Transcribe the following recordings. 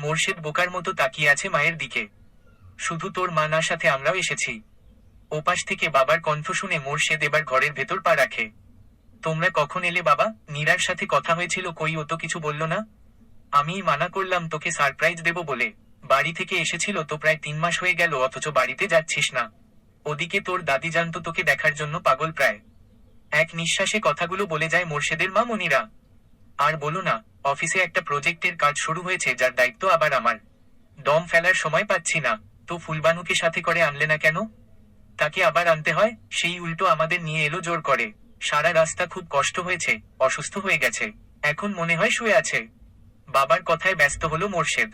মোর্শেদ বোকার মতো তাকিয়ে আছে মায়ের দিকে। শুধু তোর মা না, সাথে আমরাও এসেছি। ওপাশ থেকে বাবার কণ্ঠ শুনে মোর্শেদ এবার ঘরের ভেতর পা রাখে। তোমরা কখন এলে বাবা? নীরার সাথে কথা হয়েছিল, কই ও তো কিছু বলল না। আমিই মানা করলাম তোকে সারপ্রাইজ দেব বলে। বাড়ি থেকে এসেছিল তো প্রায় 3 মাস হয়ে গেল, অথচ বাড়িতে যাচ্ছিস না। ওদিকে তোর দাদি জানতো তোকে দেখার জন্য পাগল প্রায়। এক নিঃশ্বাসে কথাগুলো বলে যায় মোর্শেদের মা মনিরা। আর বলো না, অফিসে একটা প্রজেক্টের কাজ শুরু হয়েছে যার দায়িত্ব আবার আমার। দম ফেলার সময় পাচ্ছি না। তো ফুলবানুকে সাথে করে আনলে না কেন? তাকে আবার আনতে হয়, সেই উল্টো আমাদের নিয়ে এলো জোর করে। সারা রাস্তা খুব কষ্ট হয়েছে, অসুস্থ হয়ে গেছে, এখন মনে হয় শুয়ে আছে। বাবার কথায় ব্যস্ত হলো মোর্শেদ।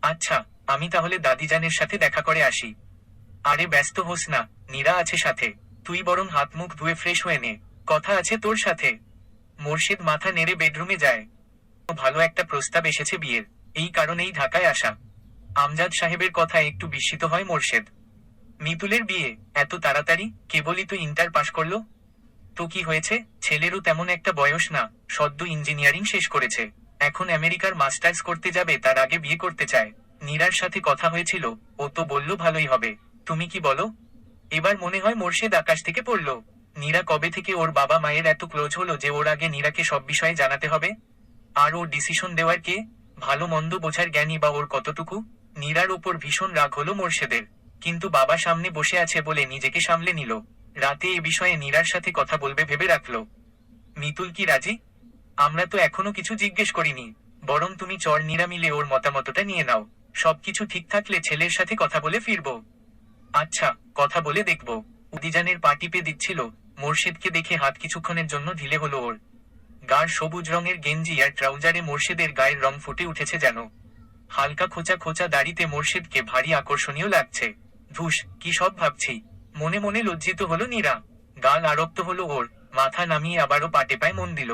আচ্ছা, আমি তাহলে দাদিজানের সাথে দেখা করে আসি। আরে ব্যস্ত হোস না, নীরা আছে সাথে। তুই বরং হাত মুখ ধুয়ে ফ্রেশ হয়ে নে, কথা আছে তোর সাথে। মোর্শেদ মাথা নেড়ে বেডরুমে যায়। ভালো একটা প্রস্তাব এসেছে বিয়ের, এই কারণেই ঢাকায় আসা। আমজাদ সাহেবের কথায় একটু বিস্মিত হয় মোর্শেদ। মিতুলের বিয়ে এত তাড়াতাড়ি? কেবলই তো ইন্টার পাশ করলো। তো কি হয়েছে? ছেলেরও তেমন একটা বয়স না, সদ্য ইঞ্জিনিয়ারিং শেষ করেছে। এখন আমেরিকার মাস্টার্স করতে যাবে, তার আগে বিয়ে করতে চায়। নীরার সাথে কথা হয়েছিল, ও তো বলল ভালোই হবে। তুমি কি বলো? এবার মনে হয় মোর্শেদ আকাশ থেকে পড়ল। নীরা কবে থেকে ওর বাবা মায়ের এত ক্লোজ হলো যে ওর আগে নীরাকে সব বিষয়ে জানাতে হবে? আর ও ডিসিশন দেওয়ার কে? ভালো মন্দ বোঝার জ্ঞানী বা ওর কতটুকু? নীরার ওপর ভীষণ রাগ হলো মোর্শেদের। কিন্তু বাবা সামনে বসে আছে বলে নিজেকে সামলে নিল। রাতে এ বিষয়ে নীরার সাথে কথা বলবে ভেবে রাখলো। মিতুল কি রাজি? আমরা তো এখনো কিছু জিজ্ঞেস করিনি। বরং তুমি চর নীরা মিলে ওর মতামতটা নিয়ে নাও। সবকিছু ঠিক থাকলে ছেলের সাথে কথা বলে ফিরবো। আচ্ছা, কথা বলে দেখব। উদিজানের পা টিপে দিচ্ছিল, মোর্শেদকে দেখে হাত কিছুক্ষণের জন্য ঢিলে হলো ওর। গাঢ় সবুজ রঙের গেঞ্জি আর ট্রাউজারে মোর্শেদের গায়ের রং ফুটে উঠেছে যেন। হালকা খোঁচা খোঁচা দাড়িতে মোর্শেদকে ভারী আকর্ষণীয় লাগছে। ধুস, কি সব ভাবছি। মনে মনে লজ্জিত হলো নীরা। গাল আরক্ত হলো ওর। মাথা নামিয়ে আবারও পাটে পায়ে মন দিল।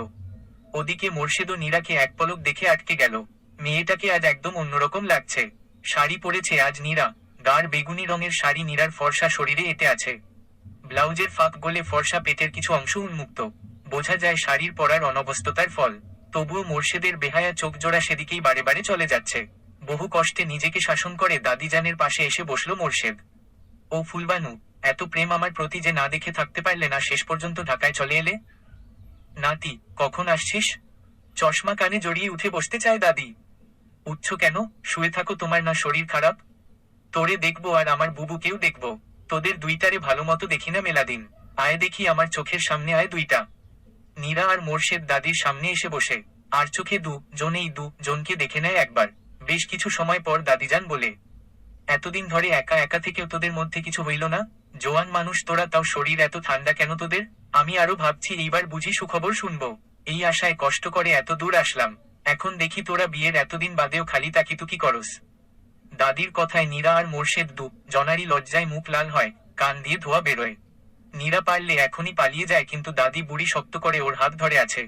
ওদিকে মোর্শেদও নীরাকে এক পলক দেখে আটকে গেল। মেয়েটাকে আজ একদম অন্যরকম লাগছে। শাড়ি পরেছে আজ নীরা। গাঢ় বেগুনি রঙের শাড়ি নীরার ফর্সা শরীরে এঁটে আছে। ব্লাউজের ফাঁক গলে ফর্সা পেটের কিছু অংশ উন্মুক্ত। বোঝা যায় শাড়ির পরার অনবস্থতার ফল। তবুও মোর্শেদের বেহায়া চোখজোড়া সেদিকেই বারে বারে চলে যাচ্ছে। বহু কষ্টে নিজেকে শাসন করে দাদিজানের পাশে এসে বসল মোর্শেদ। ও ফুলবানু, এত প্রেম আমার প্রতি যে না দেখে থাকতে পারলে না, শেষ পর্যন্ত ঢাকায় চলে এলে? নাতি, কখন আসছিস? চশমা কানে জড়িয়ে উঠে বসতে চায় দাদি। উঠছ কেন? শুয়ে থাকো, তোমার না শরীর খারাপ? তোরে দেখবো আর আমার বুবুকেও দেখবো। তোদের দুইটারে ভালো মতো দেখি না মেলাদিন। আয় দেখি আমার চোখের সামনে, আয় দুইটা। নীরা আর মোর্শেদ দাদির সামনে এসে বসে। আর চোখে জনেই জনকে দেখে নেয় একবার। বেশ কিছু সময় পর দাদিজান বলে, এতদিন ধরে একা একা থেকেও তোদের মধ্যে কিছু হইল না? জোয়ান মানুষ তোরা, তাও শরীর এত ঠান্ডা কেন তোদের? আমি আরো ভাবছি এইবার বুঝি সুখবর শুনবো। এই আশায় কষ্ট করে এত দূর আসলাম। এখন দেখি তোরা বিয়ের এতদিন বাদেও খালি তাকিতুকি করস। দাদির কথায় নীরা আর মোর্শেদ জনারই লজ্জায় মুখ লাল হয়, কান দিয়ে ধোয়া বেরোয়। নীরা পারলে এখনই পালিয়ে যায়, কিন্তু দাদি বুড়ি শক্ত করে ওর হাত ধরে আছে।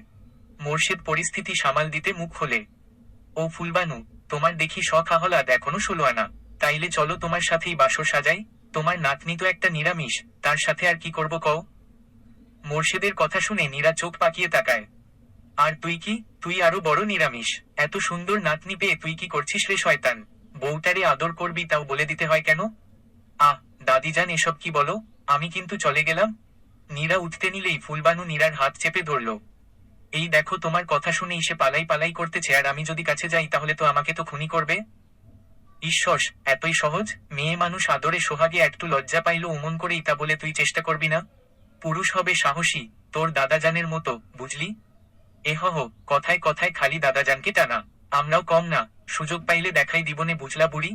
মোর্শেদ পরিস্থিতি সামাল দিতে মুখ খোলে। ও ফুলবানু, তোমার দেখি শখ আহ্লাদ এখনো 16 আনা। তাইলে চলো তোমার সাথেই বাসর সাজাই। তোমার নাতনি তো একটা নিরামিষ, তার সাথে আর কি করব কও? মোর্শেদের কথা শুনে নীরা চোখ পাকিয়ে তাকায়। আর তুই কি? তুই আরো বড় নিরামিষ। এত সুন্দর নাতনি পেয়ে তুই কি করছিস রে শয়তান? বউটারে আদর করবি, তাও বলে দিতে হয় কেন? আহ, দাদিজান এসব কি বলো? আমি কিন্তু চলে গেলাম। নীরা উঠতে নিলেই ফুলবানু নীরার হাত চেপে ধরল। এই দেখো, তোমার কথা শুনেই সে পালাই পালাই করতেছে, আর আমি যদি কাছে যাই তাহলে তো আমাকে তো খুনি করবে। ঈশ্বর, এতই সহজ? মেয়ে মানুষ আদরে সোহাগে একটু লজ্জা পাইল উমন করেই, তা বলে তুই চেষ্টা করবি না? পুরুষ হবে সাহসী, তোর দাদাজানের মতো, বুঝলি? কথায় কথায় খালি দাদাজানকে টানা। আমরাও কম না, সুযোগ পাইলে দেখাই দিবনে, বুঝলা বুড়ি?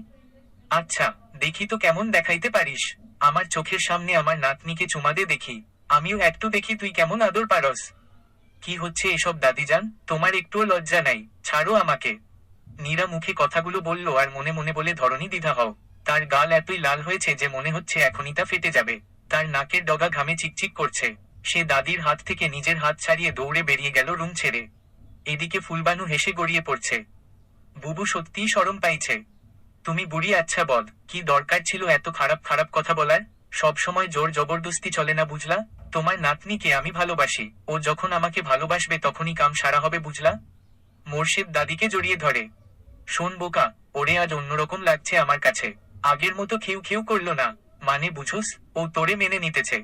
আচ্ছা, দেখি তো কেমন দেখাইতে পারিস। আমার চোখের সামনে আমার নাতনিকে চুমা দে দেখি। আমিও একটু দেখি তুই কেমন আদর পারস। কি হচ্ছে এসব দাদিজান? তোমার একটুও লজ্জা নাই? ছাড়ো আমাকে। নীরা মুখে কথাগুলো বলল আর মনে মনে বলে, ধরনী দ্বিধা হও। তার গাল এতই লাল হয়েছে যে মনে হচ্ছে এখনই তা ফেটে যাবে। তার নাকের ডগা ঘামে চিকচিক করছে। সে দাদির হাত থেকে নিজের হাত ছাড়িয়ে দৌড়ে বেরিয়ে গেল রুম ছেড়ে। এদিকে ফুলবানু হেসে গড়িয়ে পড়ছে। বুবু সত্যিই শরম পাইছে। তুমি বুড়ি, আচ্ছা বদ, কি দরকার ছিল এত খারাপ খারাপ কথা বলার? সব সময় জোর জবরদস্তি চলে না, বুঝলা? তোমার নাতনিকে আমি ভালোবাসি, ও যখন আমাকে ভালোবাসবে তখনই কাম সারা হবে, বুঝলা? মোর্শেদ দাদিকে জড়িয়ে ধরে। শোন বোকা, ওরে আজ অন্যরকম লাগছে আমার কাছে। আগের মতো খেউ খেউ করলো না। মানে বুঝোস, ও তোরে মেনে নিতেছে।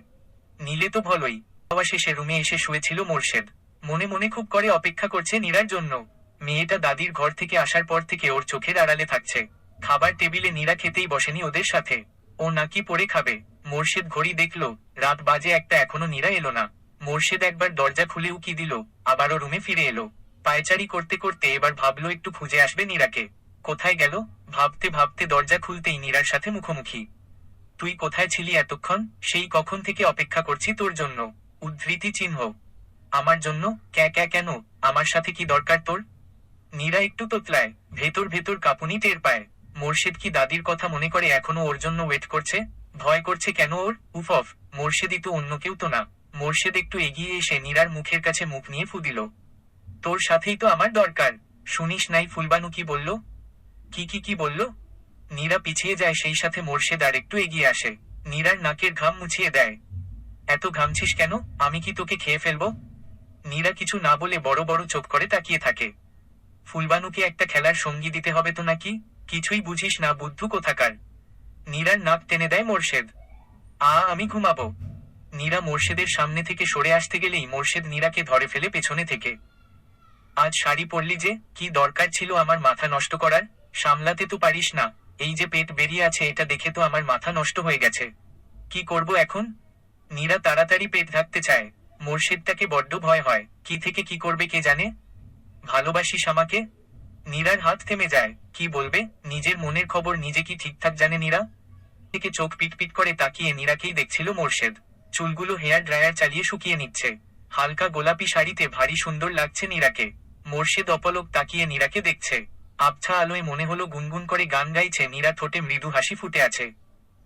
নিলে তো ভালোই। খাওয়া শেষে রুমে এসে শুয়েছিল মোর্শেদ। মনে মনে খুব করে অপেক্ষা করছে নীরার জন্য। মেয়েটা দাদির ঘর থেকে আসার পর থেকে ওর চোখের আড়ালে থাকছে। খাবার টেবিলে নীরা খেতেই বসেনি ওদের সাথে। ও নাকি পড়ে খাবে। মোর্শেদ ঘড়ি দেখলো, রাত বাজে একটা, এখনো নীরা এলো না। মোর্শেদ একবার দরজা খুলে উকি দিল, আবারও রুমে ফিরে এলো। পায়চারি করতে করতে এবার ভাবলো একটু খুঁজে আসবে নীরাকে। কোথায় গেল? ভাবতে ভাবতে দরজা খুলতেই নীরার সাথে মুখোমুখি। তুই কোথায় ছিলি এতক্ষণ? সেই কখন থেকে অপেক্ষা করছি তোর জন্য। উদ্ধৃতি চিহ্ন। আমার জন্য? কেন? আমার সাথে কি দরকার তোর? নীরা একটু তোতলায়, ভেতর ভেতর কাঁপুনি টের পায়। মোর্শেদ কি দাদির কথা মনে করে এখনো ওর জন্য ওয়েট করছে? ভয় করছে কেন ওর? উফ, মোর্শেদই তো, অন্য কেউ তো না। মোর্শেদ একটু এগিয়ে এসে নীরার মুখের কাছে মুখ নিয়ে ফু দিল। তোর সাথেই তো আমার দরকার। শুনিস নাই ফুলবানু কি বলল? কি বলল? নীরা পিছিয়ে যায়, সেই সাথে মোর্শেদ আর একটু এগিয়ে আসে। নীরার নাকের ঘাম মুছিয়ে দেয়। এত ঘামছিস কেন? আমি কি তোকে খেয়ে ফেলবো? নীরা কিছু না বলে বড় বড় চোখ করে তাকিয়ে থাকে। ফুলবানুকে একটা খেলার সঙ্গী দিতে হবে তো নাকি? কিছুই বুঝিস না বুদ্ধু কোথাকার। নীরার নাক টেনে দেয় মোর্শেদ। আমি ঘুমাবো। নীরা মোর্শেদের সামনে থেকে সরে আসতে গেলেই মোর্শেদ নীরাকে ধরে ফেলে পেছনে থেকে। আজ শাড়ি পরলি যে, কি দরকার ছিল আমার মাথা নষ্ট করার? সামলাতে তো পারিস না। এই যে পেট বেরিয়ে আছে, এটা দেখে তো আমার মাথা নষ্ট হয়ে গেছে। কি করব এখন? নীরা তাড়াতাড়ি পেট ঢাকতে চায়। মোর্শেদটাকে বড্ড ভয় হয়, কি থেকে কি করবে কে জানে। ভালোবাসিস আমাকে? নীরার হাত থেমে যায়। কি বলবে? নিজের মনের খবর নিজে কি ঠিকঠাক জানে নীরা? থেকে চোখ পিটপিট করে তাকিয়ে নীরাকেই দেখছিল মোর্শেদ। চুলগুলো হেয়ার ড্রায়ার চালিয়ে শুকিয়ে নিচ্ছে। হালকা গোলাপি শাড়িতে ভারী সুন্দর লাগছে নীরাকে। মোর্শেদ অপলক তাকিয়ে নীরাকে দেখছে। আবছা আলোয় মনে হলো গুনগুন করে গান গাইছে। নীরা ঠোঁটে মৃদু হাসি ফুটে আছে।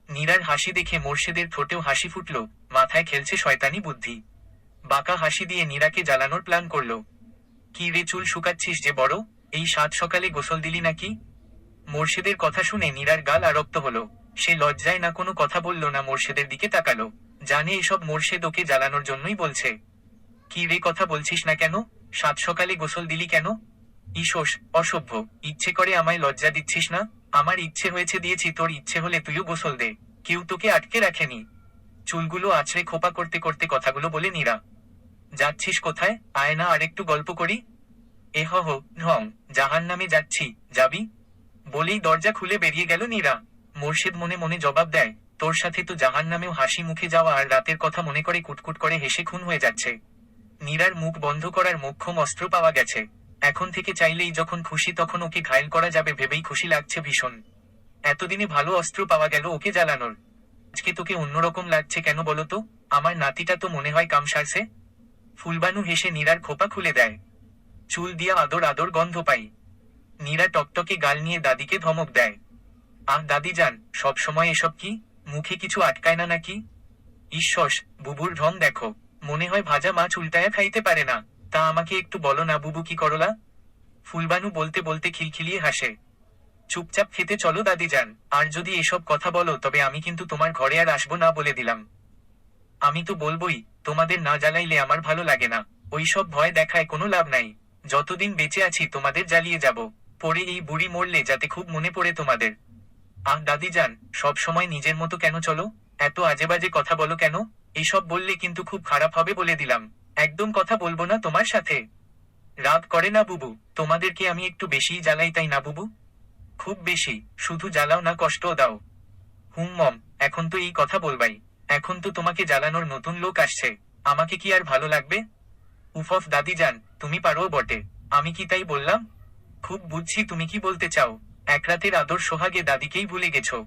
নীরার হাসি দেখে মোর্শেদের ঠোঁটেও হাসি ফুটল। মাথায় খেলছে শয়তানি বুদ্ধি। বাঁকা হাসি দিয়ে নীরাকে জ্বালানোর প্ল্যান করলো। কি রে, চুল শুকাচ্ছিস যে বড়? এই সাত সকালে গোসল দিলি নাকি? মোর্শেদের কথা শুনে নীরার গাল আরক্ত হলো। সে লজ্জায় না কোনো কথা বলল না, মোর্শেদের দিকে তাকালো। জানে এসব মোর্শেদ ওকে জ্বালানোর জন্যই বলছে। কি রে, কথা বলছিস না কেন? সাত সকালে গোসল দিলি কেন? ঈশোস, অসভ্য। ইচ্ছে করে আমায় লজ্জা দিচ্ছিস না? আমার ইচ্ছে হয়েছে দিয়েছি, তোর ইচ্ছে হলে তুইও গোসল দে। কেউ তোকে আটকে রাখেনি। চুলগুলো আছড়ে খোপা করতে করতে কথাগুলো বলে নীরা। যাচ্ছিস কোথায়? আয় না আরেকটু গল্প করি। ঢং, জাহান্নামে যাচ্ছি। যাবি? বলেই দরজা খুলে বেরিয়ে গেল নীরা। মোর্শেদ মনে মনে জবাব দেয়, তোর সাথে তো জাহান্নামেও হাসি মুখে যাওয়া, আর রাতের কথা মনে করে কুটকুট করে হেসে খুন হয়ে যাচ্ছে। নীরার মুখ বন্ধ করার মোক্ষম অস্ত্র পাওয়া গেছে। এখন থেকে চাইলেই যখন খুশি তখন ওকে ঘায়েল করা যাবে ভেবেই খুশি লাগছে ভীষণ। এতদিনে ভালো অস্ত্র পাওয়া গেল ওকে জ্বালানোর। আজকে তোকে অন্যরকম লাগছে কেন বলতো? আমার নাতিটা তো মনে হয় কাম সারছে। ফুলবানু হেসে নীরার খোপা খুলে দেয়। চুল দিয়া আদর আদর গন্ধ পাই। নীরা টকটকে গাল নিয়ে দাদিকে ধমক দেয়। দাদি যান, সব সময় এসব কি? মুখে কিছু আটকায় না নাকি? ঈশ্বস, বুবুর ঢং দেখো। মনে হয় ভাজা মাছ উল্টায়া খাইতে পারে না। তা আমাকে একটু বলো না বুবু, কি করলা? ফুলবানু বলতে বলতে খিলখিলিয়ে হাসে। চুপচাপ খেতে চলো দাদি যান, আর যদি এসব কথা বলো তবে আমি কিন্তু তোমার ঘরে আর আসবো না বলে দিলাম। আমি তো বলবোই, তোমাদের না জ্বালাইলে আমার ভালো লাগে না। ওইসব ভয় দেখায় কোনো লাভ নাই। যতদিন বেঁচে আছি তোমাদের জ্বালিয়ে যাব। পরে এই বুড়ি মরলে যাতে খুব মনে পড়ে তোমাদের। দাদি যান, সব সময় নিজের মতো কেন চলো? এত আজেবাজে কথা বলো কেন? এইসব বললে কিন্তু খুব খারাপ হবে বলে দিলাম। একদম কথা বলবো না তোমার সাথে। রাগ করে না বুবু? তোমাদেরকে আমি একটু বেশিই জ্বালাই তাই না বুবু? খুব বেশি। শুধু জ্বালাও না, কষ্টও দাও। মম, এখন তো এই কথা বলবাই। এখন তো তোমাকে জ্বালানোর নতুন লোক আসছে। আমাকে কি আর ভালো লাগবে? উফ দাদি যান, তুমি পারো বটে। আমি কি তাই বললাম? খুব বুঝছি তুমি কি বলতে চাও। এক রাতের আদর সোহাগে দাদিকেই ভুলে গেছো।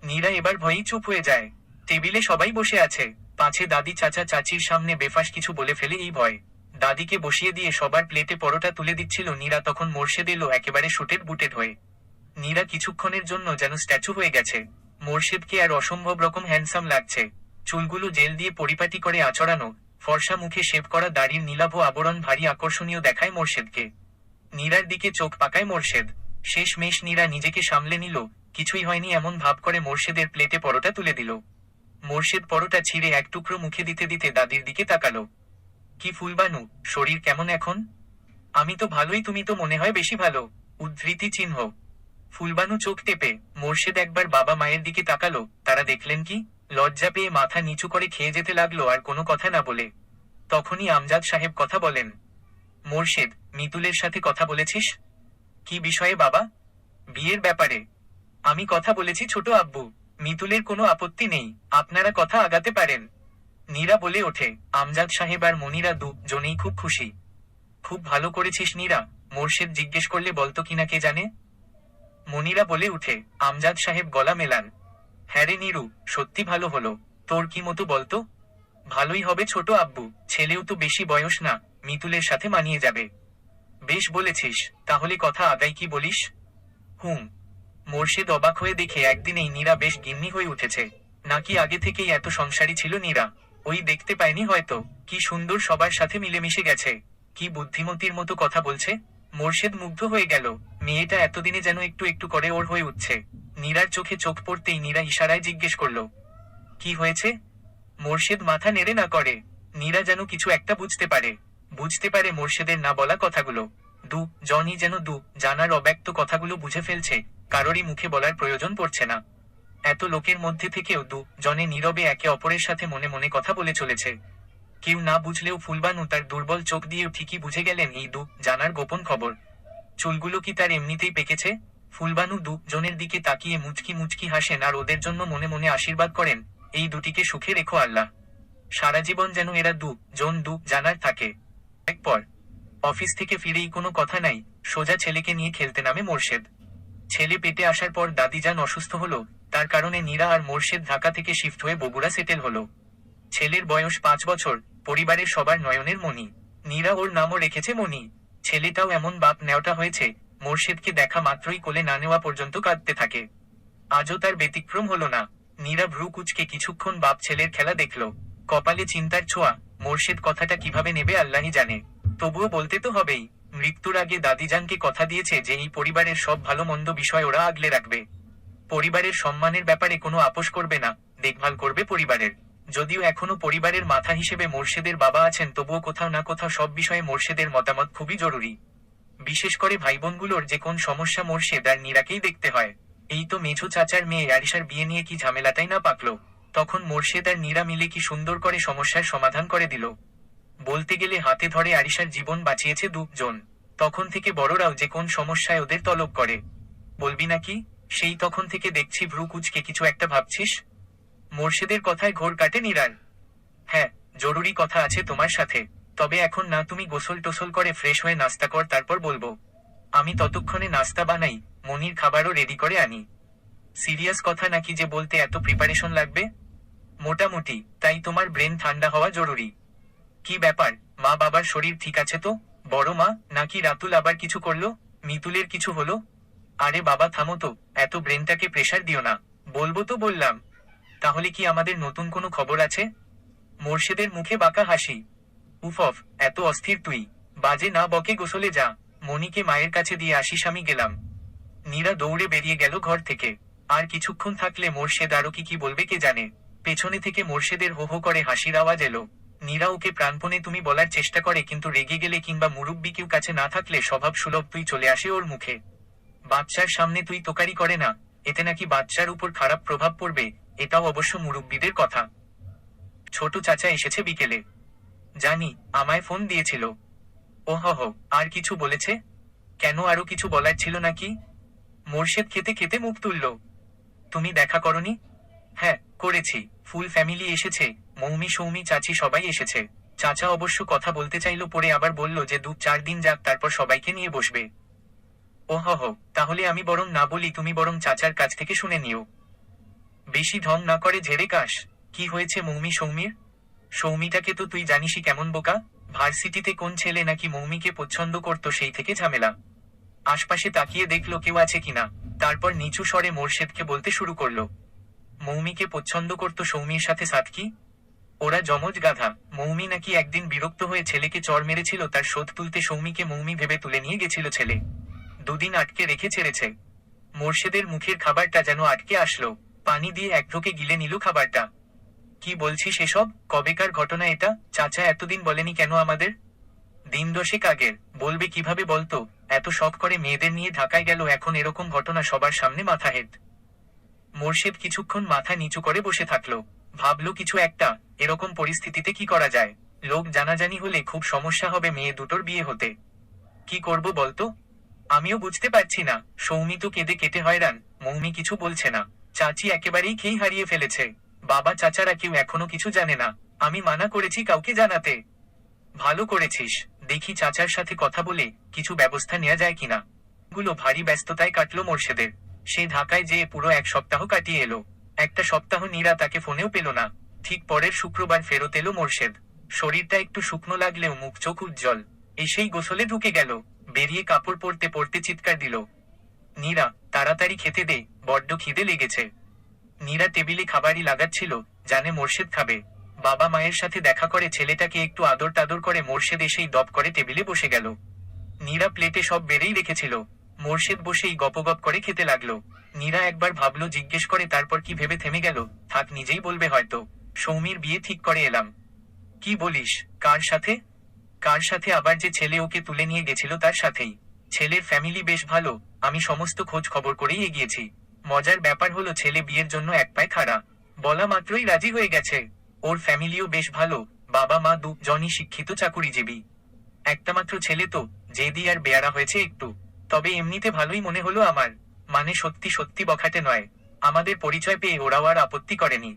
নীরা এবার ভয়েই চুপ হয়ে যায়। টেবিলে সবাই বসে আছে। পাছে দাদি চাচা চাচির সামনে বেফাস কিছু বলে ফেলে এই ভয়। দাদিকে বসিয়ে দিয়ে সবার প্লেটে পরোটা তুলে দিচ্ছিল নীরা, তখন মোর্শেদ এলো একেবারে শুটেড বুটেড হয়ে। নীরা কিছুক্ষণের জন্য যেন স্ট্যাচু হয়ে গেছে। মোর্শেদকে আর অসম্ভব রকম হ্যান্ডসাম লাগছে। চুলগুলো জেল দিয়ে পরিপাটি করে আঁচড়ানো, ফর্সা মুখে শেভ করা দাড়ির নীলাভ আবরণ ভারী আকর্ষণীয় দেখায় মোর্শেদকে। নীরার দিকে চোখ পাকায় মোর্শেদ। শেষমেশ নীরা নিজেকে সামলে নিল। কিছুই হয়নি এমন ভাব করে মোর্শেদের প্লেটে পরোটা তুলে দিল। মোর্শেদ পরোটা ছিঁড়ে এক টুকরো মুখে দিতে দিতে দাদির দিকে তাকালো। কি ফুলবানু, শরীর কেমন এখন? আমি তো ভালোই, তুমি তো মনে হয় বেশি ভালো। উদ্ধৃতি চিহ্ন। ফুলবানু চোখ টেপে মোর্শেদ একবার বাবা মায়ের দিকে তাকালো, তারা দেখলেন কি? লজ্জা পেয়ে মাথা নিচু করে খেয়ে যেতে লাগলো আর কোনো কথা না বলে। তখনই আমজাদ সাহেব কথা বলেন। মোর্শেদ, মিতুলের সাথে কথা বলেছিস? কি বিষয়ে বাবা? বিয়ের ব্যাপারে। আমি কথা বলেছি ছোট আব্বু, মিতুলের কোনো আপত্তি নেই, আপনারা কথা আগাতে পারেন। নীরা বলে ওঠে। আমজাদ সাহেব আর মনিরা জনেই খুব খুশি। খুব ভালো করেছিস নীরা, মোর্শেদ জিজ্ঞেস করলে বলতো কিনা কে জানে। মনিরা বলে উঠে। আমজাদ সাহেব গলা মেলান। হ্যাঁ রে নীরু, সত্যি ভালো হলো। তোর কি মতো বলতো? ভালোই হবে ছোট আব্বু, ছেলেও তো বেশি বয়স না, মিতুলের সাথে মানিয়ে যাবে। বেশ বলেছিস, তাহলে কথা আগাই কি বলিস? হুম। মোর্শেদ অবাক হয়ে দেখে একদিনেই নীরা বেশ গিন্নি হয়ে উঠেছে। নাকি আগে থেকেই এত সংসারী ছিল নীরা? ওই দেখতে পায়নি হয়তো, কি সুন্দর সবার সাথে মিলেমিশে গেছে, কি বুদ্ধিমতির মতো কথা বলছে। মোর্শেদ মুগ্ধ হয়ে গেল, মেয়েটা এতদিনে যেন একটু একটু করে ওর হয়ে উঠছে। নীরার চোখে চোখ পড়তেই নীরা ইশারায় জিজ্ঞেস করলো, কি হয়েছে? মোর্শেদ মাথা নেড়ে না করে। নীরা যেন কিছু একটা বুঝতে পারে মোর্শেদের না বলা কথাগুলো। জনই যেন জানার অব্যক্ত কথাগুলো বুঝে ফেলছে, কারোরই মুখে বলার প্রয়োজন পড়ছে না। এত লোকের মধ্যে থেকেও জনে নীরবে একে অপরের সাথে মনে মনে কথা বলে চলেছে। কেউ না বুঝলেও ফুলবানু তার দুর্বল চোখ দিয়েও ঠিকই বুঝে গেলেন এই জানার গোপন খবর। চুলগুলো কি তার এমনিতেই পেকেছে? ফুলবানু জনের দিকে তাকিয়ে মুচকি মুচকি হাসেন আর ওদের জন্য মনে মনে আশীর্বাদ করেন, এই দুটিকে সুখে রেখো আল্লাহ। সারা জীবন যেন এরা জন জানার থাকে। এরপর অফিস থেকে ফিরেই কোনো কথা নাই, সোজা ছেলেকে নিয়ে খেলতে নামে মোর্শেদ। ছেলে পেটে আসার পর দাদিজান অসুস্থ হলো, তার কারণে নীরা আর মোর্শেদ ঢাকা থেকে শিফট হয়ে বগুড়া সেটেল হলো। ছেলের বয়স 5 বছর, পরিবারের সবার নয়নের মণি। নীরা ওর নামও রেখেছে মণি। ছেলেটাও এমন বাপ নেওয়াটা হয়েছে, মোর্শেদকে দেখা মাত্রই কোলে না নেওয়া পর্যন্ত কাঁদতে থাকে। আজও তার ব্যতিক্রম হলো না। নীরা ভ্রু কুচকে কিছুক্ষণ বাপ ছেলের খেলা দেখল। কপালে চিন্তার ছোঁয়া, মোর্শেদ কথাটা কিভাবে নেবে আল্লাহই জানে। তবুও বলতে তো হবেই। মৃত্যুর আগে দাদিজানকে কথা দিয়েছে যে এই পরিবারের সব ভালো মন্দ বিষয় ওরা আগলে রাখবে। পরিবারের সম্মানের ব্যাপারে কোনো আপোষ করবে না, দেখভাল করবে পরিবারের। যদিও এখনো পরিবারের মাথা হিসেবে মোর্শেদের বাবা আছেন, তবুও কোথাও না কোথাও সব বিষয়ে মোর্শেদের মতামত খুবই জরুরি। বিশেষ করে ভাইবোনগুলোর যে কোন সমস্যা মোর্শেদ আর নীরাকেই দেখতে হয়। এই তো মেঝো চাচার মেয়ে আরিশার বিয়ে নিয়ে কি ঝামেলাটাই না পাকলো, তখন মোর্শেদ আর নীরা মিলে কি সুন্দর করে সমস্যার সমাধান করে দিল। বলতে গেলে হাতে ধরে আরিশার জীবন বাঁচিয়েছে দুজন। তখন থেকে বড়রাও যে কোন সমস্যায় ওদের তলব করে। বলবি নাকি? সেই তখন থেকে দেখছি ভ্রু কুচকে কিছু একটা ভাবছিস। মোর্শেদের কথায় ঘোর কাটে নীরার। হ্যাঁ, জরুরি কথা আছে তোমার সাথে, তবে এখন না, তুমি গোসল টোসল করে ফ্রেশ হয়ে নাস্তা কর, তারপর বলবো। আমি ততক্ষণে নাস্তা বানাই, মনির খাবারও রেডি করে আনি। সিরিয়াস কথা নাকি যে বলতে এত প্রিপারেশন লাগবে? মোটামুটি, তাই তোমার ব্রেন ঠান্ডা হওয়া জরুরি। কি ব্যাপার, মা বাবার শরীর ঠিক আছে তো? বড় মা নাকি রাতুল আবার কিছু করলো? মিতুলের কিছু হলো? আরে বাবা থামো তো, এত ব্রেনটাকে প্রেসার দিও না। বলবো তো বললাম। তাহলে কি আমাদের নতুন কোনো খবর আছে? মোর্শেদের মুখে বাঁকা হাসি। উফ, এত অস্থির তুই। বাজে না বকে গোসলে যা, মনিকে মায়ের কাছে দিয়ে আসিস, আমি গেলাম। নীরা দৌড়ে বেরিয়ে গেল ঘর থেকে। আর কিছুক্ষণ থাকলে মোর্শেদ আরো কি বলবে কে জানে। পেছনে থেকে মোর্শেদের হো হো করে হাসির আওয়াজ এলো। নীরা ওকে প্রাণপণে তুমি বলার চেষ্টা করে, কিন্তু রেগে গেলে কিংবা মুরব্বি কেউ কাছে না থাকলে স্বভাব সুলভ তুই চলে আসে ওর মুখে। বাচ্চার সামনে তুই তোকারি করে না, এতে নাকি বাচ্চার উপর খারাপ প্রভাব পড়বে, এটাও অবশ্য মুরব্বিদের কথা। ছোট চাচা এসেছে বিকেলে। জানি, আমায় ফোন দিয়েছিল। ওহ, আর কিছু বলেছে? কেন, আরো কিছু বলার ছিল নাকি? মোর্শেদ খেতে খেতে মুখ তুলল। তুমি দেখা করনি? হ্যাঁ, করেছি। ফুল ফ্যামিলি এসেছে, মৌমি সৌমি চাচি সবাই এসেছে। চাচা অবশ্য কথা বলতে চাইল, পরে আবার বলল যে 2-4 দিন যাক, তারপর সবাইকে নিয়ে বসবে। ওহ, তাহলে আমি বরং না বলি, তুমি বরং চাচার কাছ থেকে শুনে নিও। বেশি ঢং না করে ঝেড়ে কাশ। কি হয়েছে মৌমি সৌমির? সৌমিটাকে তো তুই জানিসই কেমন বোকা। ভার্সিটিতে কোন ছেলে নাকি মৌমিকে পছন্দ করত, সেই থেকে ঝামেলা। আশপাশে তাকিয়ে দেখলো কেউ আছে কিনা, তারপর নিচু স্বরে মোর্শেদকে বলতে শুরু করলো। মৌমিকে পছন্দ করত সৌমির সাথে সাতকি? ওরা জমজ গাধা। মৌমি নাকি একদিন বিরক্ত হয়ে ছেলেকে চড় মেরেছিল, তার শোধ তুলতে সৌমিকে মৌমি ভেবে তুলে নিয়ে গেছিল ছেলে। 2 দিন আটকে রেখে ছেড়েছে। মোর্শেদের মুখের খাবারটা যেন আটকে আসলো, পানি দিয়ে এক ঢোকে গিলে নিল খাবারটা। কি বলছিস এসব? কবেকার ঘটনা এটা? চাচা এতদিন বলেনি কেন আমাদের? দিন দশেক আগের। বলবে কিভাবে বলতো? এত শখ করে মেয়েদের নিয়ে ঢাকায় গেল, এখন এরকম ঘটনা সবার সামনে মাথা হেঁট। মোর্শেদ কিছুক্ষণ মাথা নিচু করে বসে থাকলো। ভাবলো কিছু একটা। এরকম পরিস্থিতিতে কি করা যায়? লোক জানাজানি হলে খুব সমস্যা হবে মেয়ে দুটোর বিয়ে হতে। কি করব বলতো? আমিও বুঝতে পারছি না। সৌমি তো কেঁদে কেটে হয়রান। মৌমি কিছু বলছে না। চাচি একেবারেই খেই হারিয়ে ফেলেছে। বাবা চাচারা কেউ এখনো কিছু জানে না। আমি মানা করেছি কাউকে জানাতে। ভালো করেছিস। দেখি চাচার সাথে কথা বলে কিছু ব্যবস্থা নেওয়া যায় কিনা। গুলো ভারী ব্যস্ততায় কাটলো মোর্শেদের। সে ঢাকায় যেয়ে পুরো 1 সপ্তাহ কাটিয়ে এলো। একটা সপ্তাহ নীরা তাকে ফোনেও পেল না। ঠিক পরের শুক্রবার ফেরত এলো মোর্শেদ। শরীরটা একটু শুকনো লাগলেও মুখ চোখ উজ্জ্বল। এসেই গোসলে ঢুকে গেল। বেরিয়ে কাপড় পরতে পরতে চিৎকার দিল, নীরা, তাড়াতাড়ি খেতে দে, বড্ড খিদে লেগেছে। নীরা টেবিলে খাবারই লাগাচ্ছিল, জানে মোর্শেদ খাবে। বাবা মায়ের সাথে দেখা করে ছেলেটাকে একটু আদর টাদর করে মোর্শেদ এসেই দপ করে টেবিলে বসে গেল। নীরা প্লেটে সব বেড়েই রেখেছিল। মোর্শেদ বসেই গপগপ করে খেতে লাগলো। নীরা একবার ভাবলো জিজ্ঞেস করে, তারপর কি ভেবে থেমে গেল। থাক, নিজেই বলবে হয়তো। সৌমির বিয়ে ঠিক করে এলাম। কি বলিস? কার সাথে? কার সাথে আবার? যে ছেলে ওকে তুলে নিয়ে গেছিল তার সাথেই। ছেলের ফ্যামিলি বেশ ভালো। আমি সমস্ত খোঁজ খবর করেই এগিয়েছি। মজার ব্যাপার হলো ছেলে বিয়ের জন্য এক পায়ে খাড়া। বলা মাত্রই রাজি হয়ে গেছে। ওর ফ্যামিলিও বেশ ভালো। বাবা মা দুজনই শিক্ষিত চাকুরিজীবী। একটা মাত্র ছেলে তো, জেদি আর বেয়ারা হয়েছে একটু। তবে এমনিতে ভালোই মনে হলো আমার। মানে সত্যি সত্যি বখাটে নয়। আমাদের পরিচয় পেয়ে ওরাও আর আপত্তি করেনি।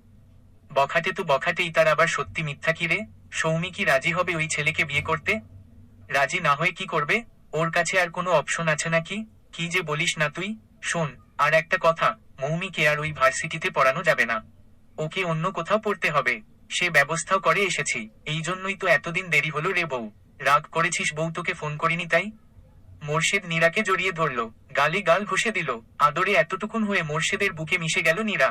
বখাটে তো বখাটেই, তার আবার সত্যি মিথ্যা কি রে? সৌমি কি রাজি হবে ওই ছেলেকে বিয়ে করতে? রাজি না হয়ে কি করবে? ওর কাছে আর কোনো অপশন আছে নাকি? কি যে বলিস না তুই। শোন, আর একটা কথা, মৌমিকে আর ওই ভার্সিটিতে পড়ানো যাবে না। ওকে অন্য কোথাও পড়তে হবে। সে ব্যবস্থাও করে এসেছি। এই জন্যই তো এতদিন দেরি হলো রে বউ। রাগ করেছিস বউ তোকে ফোন করিনি তাই? মোর্শেদ নীরাকে জড়িয়ে ধরল, গালে গাল ঘষে দিল। আদরে এতটুকুন হয়ে মোর্শেদের বুকে মিশে গেল নীরা।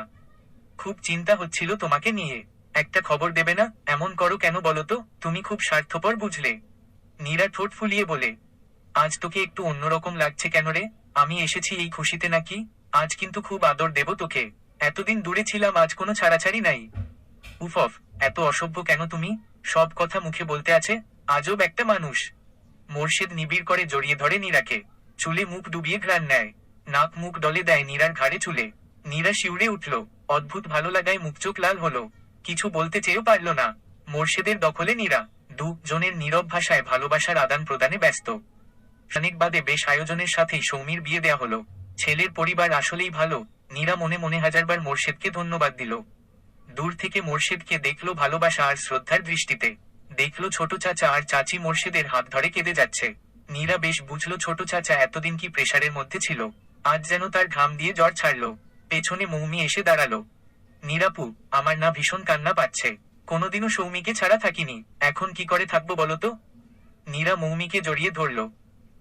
খুব চিন্তা হচ্ছিল তোমাকে নিয়ে। একটা খবর দেবে না? এমন করো কেন বলো তো? তুমি খুব স্বার্থপর বুঝলে। নীরা ঠোঁট ফুলিয়ে বলে, আজ তোকে একটু অন্যরকম লাগছে কেন রে? আমি এসেছি এই খুশিতে নাকি? আজ কিন্তু খুব আদর দেব তোকে। এতদিন দূরে ছিলাম, আজ কোনো ছাড়াছাড়ি নাই। উফ, এত অসভ্য কেন তুমি? সব কথা মুখে বলতে আছে। আজব একটা মানুষ। মোর্শেদ নিবিড় করে জড়িয়ে ধরে নীরাকে। চুলে মুখ ডুবিয়ে ঘ্রাণ নেয়। নাক মুখ ডলে দেয় নীরার ঘাড়ে চুলে। নীরা শিউরে উঠল। অদ্ভুত ভালো লাগায় মুখ চোখ লাল হলো। কিছু বলতে চেয়েও পারল না। মোর্শেদের দখলে নীরা। দুজনের নীরব ভাষায় ভালোবাসার আদান প্রদানে ব্যস্ত। খানিক বাদে বেশ আয়োজনের সাথেই সৌমির বিয়ে দেয়া হলো। ছেলের পরিবার আসলেই ভালো। নীরা মনে মনে হাজারবার মোর্শেদকে ধন্যবাদ দিল। দূর থেকে মোর্শেদকে দেখলো ভালোবাসা আর শ্রদ্ধার দৃষ্টিতে। দেখলো ছোট চাচা আর চাচি মোর্শেদের হাত ধরে কেঁদে যাচ্ছে। নীরা বেশ বুঝলো ছোট চাচা এতদিন কি প্রেসারের মধ্যে ছিল। আজ যেন তার ঘাম দিয়ে জ্বর ছাড়লো। পেছনে মৌমি এসে দাঁড়ালো। নীরাপু, আমার না ভীষণ কান্না পাচ্ছে। কোনোদিনও সৌমিকে ছাড়া থাকিনি, এখন কি করে থাকবো বলতো? নীরা মৌমিকে জড়িয়ে ধরল।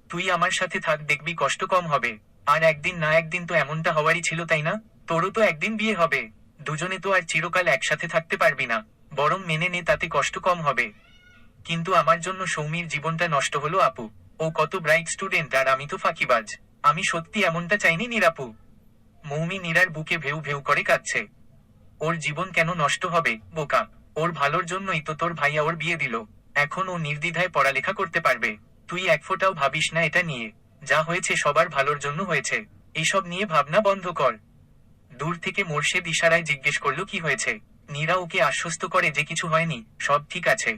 তুই আমার সাথে থাক, দেখবি কষ্ট কম হবে। আর একদিন না একদিন তো এমনটা হওয়ারই ছিল, তাই না? তোরও তো একদিন বিয়ে হবে। দুজনে তো আর চিরকাল একসাথে থাকতে পারবি না। বরং মেনে নে, তাতে কষ্ট কম হবে। কিন্তু আমার জন্য সৌমির জীবনটা নষ্ট হলো আপু। ও কত ব্রাইট স্টুডেন্ট আর আমি তো ফাঁকিবাজ। আমি সত্যি এমনটা চাইনি নীরাপু। মৌমি নীরার বুকে ভেউ ভেউ করে কাঁদছে। ওর জীবন কেন নষ্ট হবে বোকা? ওর ভালোর জন্যই তো তোর ভাইয়া ওর বিয়ে দিল। এখন ও নির্দ্বিধায় পড়ালেখা করতে পারবে। তুই এক ফোঁটাও ভাবিস না এটা নিয়ে। যা হয়েছে সবার ভালোর জন্য হয়েছে। এইসব নিয়ে ভাবনা বন্ধ কর। দূর থেকে মোর্শেদ ইশারায় জিজ্ঞেস করলো কি হয়েছে। নীরা ওকে আশ্বস্ত করে যে কিছু হয়নি, সব ঠিক আছে।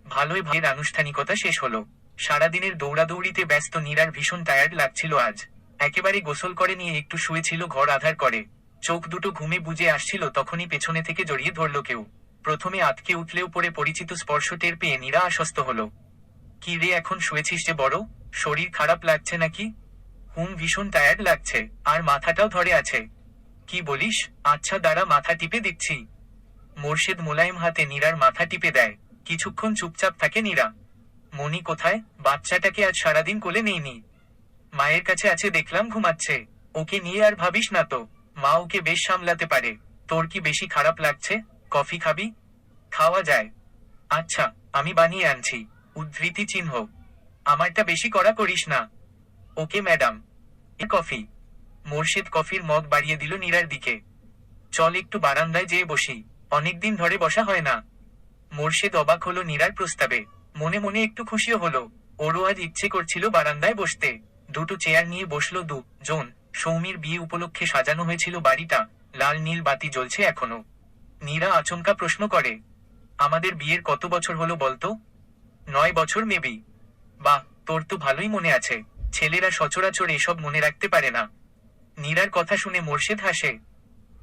ভালোই ভাইয়ের আনুষ্ঠানিকতা শেষ হলো। সারাদিনের দৌড়াদৌড়িতে ব্যস্ত নীরার ভীষণ টায়ার্ড লাগছিল আজ। একেবারে গোসল করে নিয়ে একটু শুয়েছিল ঘর আধার করে। চোখ দুটো ঘুমে বুজে আসছিল, তখনই পেছনে থেকে জড়িয়ে ধরল কেউ। প্রথমে আটকে উঠলেও পরে পরিচিত স্পর্শ টের পেয়ে নীরা আশ্বস্ত হলো। কি রে, এখন শুয়েছিস যে বড়? শরীর খারাপ লাগছে নাকি? ভীষণ টায়ার্ড লাগছে, আর মাথাটাও ধরে আছে। কি বলিস? আচ্ছা দাঁড়া, মাথা টিপে দিচ্ছি। মোর্শেদ মোলায়েম হাতে নীরার মাথা টিপে দেয়। কিছুক্ষণ চুপচাপ থাকে নীরা। মনি কোথায়? বাচ্চাটাকে আজ সারাদিন কোলে নেইনি। মায়ের কাছে আছে দেখলাম, ঘুমাচ্ছে। ওকে নিয়ে আর ভাবিস না তো। মা ওকে বেশ সামলাতে পারে। তোর কি বেশি খারাপ লাগছে? কফি খাবি? খাওয়া যায়। আচ্ছা, আমি বানিয়ে আনছি। উদ্ধৃতি চিহ্ন। আমারটা বেশি কড়া করিস না। Okay madam. এ কফি। মোর্শেদ কফির মগ বাড়িয়ে দিল নীরার দিকে। চল একটু বারান্দায় যেয়ে বসি। অনেকদিন ধরে বসা হয় না। মোর্শেদ অবাক হলো নীরার প্রস্তাবে। মনে মনে একটু খুশিও হলো। ওরও আজ ইচ্ছে করছিল বারান্দায় বসতে। দুটো চেয়ার নিয়ে বসলো দুজন। সৌমির বিয়ে উপলক্ষে সাজানো হয়েছিল বাড়িটা, লাল নীল বাতি জ্বলছে এখনো। নীরা আচমকা প্রশ্ন করে, আমাদের বিয়ের কত বছর হলো বলতো? 9 বছর মেবি। বাহ, তোর তো ভালোই মনে আছে। ছেলেরা সচরাচর এসব মনে রাখতে পারে না। নীরার কথা শুনে মোর্শেদ হাসে।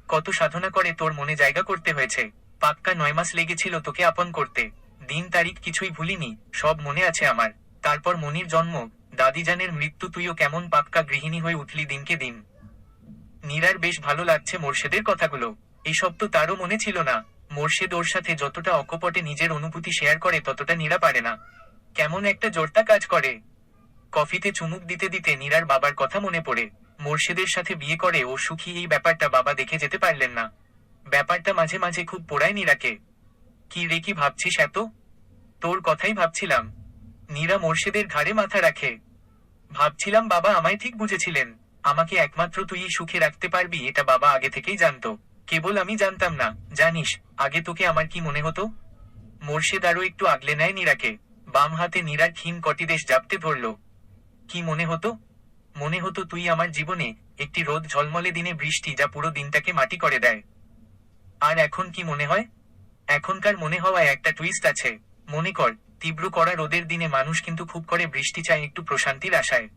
কত সাধনা করে তোর মনে জায়গা করতে হয়েছে। পাক্কা 9 মাস লেগেছিল তোকে আপন করতে। দিন তারিখ কিছুই ভুলিনি, সব মনে আছে আমার। তারপর মনির জন্ম, দাদিজানের মৃত্যু, তুইও কেমন পাক্কা গৃহিণী হয়ে উঠলি দিনকে দিন। নীরার বেশ ভালো লাগছে মোর্শেদের কথাগুলো। এসব তো তারও মনে ছিল না। মোর্শেদ ওর সাথে যতটা অকপটে নিজের অনুভূতি শেয়ার করে ততটা নীরা পারে না। কেমন একটা জোরতা কাজ করে। কফিতে চুমুক দিতে দিতে নীরার বাবার কথা মনে পড়ে। মোর্শেদের সাথে বিয়ে করে ও সুখী, এই ব্যাপারটা বাবা দেখে যেতে পারলেন না। ব্যাপারটা মাঝে মাঝে খুব পোড়ায় নীরাকে। কি রে, কি ভাবছিস এত? তোর কথাই ভাবছিলাম। নীরা মোর্শেদের ঘাড়ে মাথা রাখে। ভাবছিলাম বাবা আমায় ঠিক বুঝেছিলেন। আমাকে একমাত্র তুইই সুখে রাখতে পারবি, এটা বাবা আগে থেকেই জানতো। কেবল আমি জানতাম না। জানিস, আগে তোকে আমার কি মনে হতো? মোর্শেদ আরো একটু আগলে নেয় নীরাকে। বাম হাতে নীরার ক্ষীণ কটিদেশ জাপটে ধরল। কি মনে হতো? মনে হতো তুই আমার জীবনে একটি রোদ ঝলমলে দিনে বৃষ্টি, যা পুরো দিনটাকে মাটি করে দেয়। আর এখন কি মনে হয়? এখনকার মনে হওয়ায় একটা টুইস্ট আছে। মনে কর, তীব্র করা রোদের দিনে মানুষ কিন্তু খুব করে বৃষ্টি চায় একটু প্রশান্তির আশায়।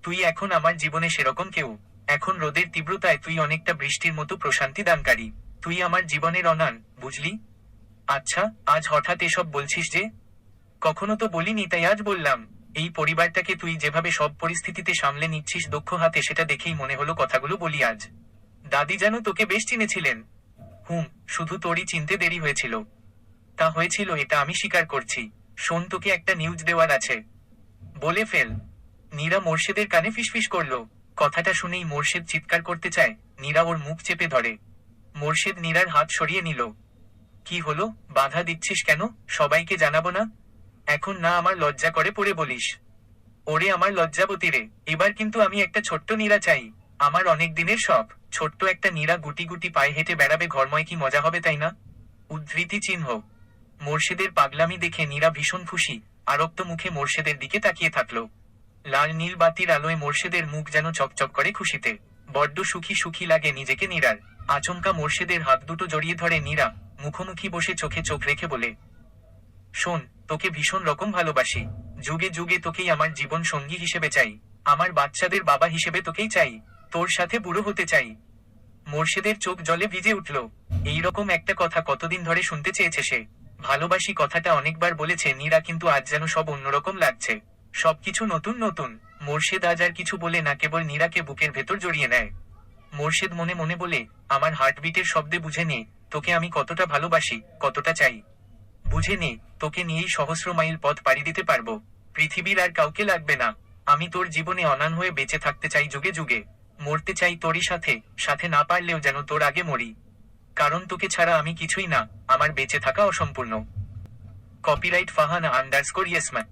তুই এখন আমার জীবনে সেরকম কেউ। এখন রোদের তীব্রতায় তুই অনেকটা বৃষ্টির মতো প্রশান্তি দানকারী। তুই আমার জীবনের অনান, বুঝলি? আচ্ছা, আজ হঠাৎ এসব বলছিস যে? কখনো তো বলিনি, তাই আজ বললাম। এই পরিবারটাকে তুই যেভাবে সব পরিস্থিতিতে সামলে নিচ্ছিস দক্ষ হাতে, সেটা দেখেই মনে হলো কথাগুলো বলি আজ। দাদি যেন তোকে বেশ চিনেছিলেন। শুধু তোরই চিনতে দেরি হয়েছিল। তা হয়েছিল, এটা আমি স্বীকার করছি। শোন, তোকে একটা নিউজ দেওয়ার আছে। বলে ফেল। নীরা মোর্শেদের কানে ফিসফিস করল। কথাটা শুনেই মোর্শেদ চিৎকার করতে চায়। নীরা ওর মুখ চেপে ধরে। মোর্শেদ নীরার হাত সরিয়ে নিল। কি হলো, বাধা দিচ্ছিস কেন? সবাইকে জানাবো না? এখন না, আমার লজ্জা করে পড়ে বলিস। ওরে আমার লজ্জাবতী রে, এবার কিন্তু আমি একটা ছোট্ট নীরা চাই। আমার অনেক দিনের শখ, ছোট্ট একটা নীরা গুটি গুটি পায়ে হেঁটে বেড়াবে ঘরময়, কি মজা হবে তাই না? উদ্ধৃতি চিহ্ন। মোর্শেদের পাগলামি দেখে নীরা ভীষণ খুশি। আরক্ত মুখে মোর্শেদের দিকে তাকিয়ে থাকলো। লাল নীল বাতির আলোয় মোর্শেদের মুখ যেন চকচক করে খুশিতে। বড্ড সুখী সুখী লাগে নিজেকে নীরার। আচমকা মোর্শেদের হাত দুটো জড়িয়ে ধরে নীরা, মুখোমুখি বসে চোখে চোখ রেখে বলে, শোন, তোকে ভীষণ রকম ভালোবাসি। যুগে যুগে তোকেই আমার জীবন সঙ্গী হিসেবে চাই। আমার বাচ্চাদের বাবা হিসেবে তোকেই চাই। তোর সাথে বুড়ো হতে চাই। মোর্শেদের চোখ জলে ভিজে উঠল। এইরকম একটা কথা কতদিন ধরে শুনতে চেয়েছে সে। ভালোবাসি কথাটা অনেকবার বলেছে নীরা, কিন্তু আজ যেন সব অন্যরকম লাগছে। সবকিছু নতুন নতুন। মোর্শেদ আজ আর কিছু বলে না, কেবল নীরাকে বুকের ভেতর জড়িয়ে নেয়। মোর্শেদ মনে মনে বলে, আমার হার্টবিটের শব্দে বুঝে নে তোকে আমি কতটা ভালোবাসি, কতটা চাই। বুঝে নে, তোকে নিয়েই সহস্র মাইল পথ পাড়ি দিতে পারবো। পৃথিবীর আর কাউকে লাগবে না। আমি তোর জীবনে অনান হয়ে বেঁচে থাকতে চাই যুগে যুগে। মরতে চাই তোরই সাথে, সাথে না পারলেও যেন তোর আগে মরি। কারণ তোকে ছাড়া আমি কিছুই না, আমার বেঁচে থাকা অসম্পূর্ণ। কপিরাইট ফাহানা _ ইয়েসম্যান।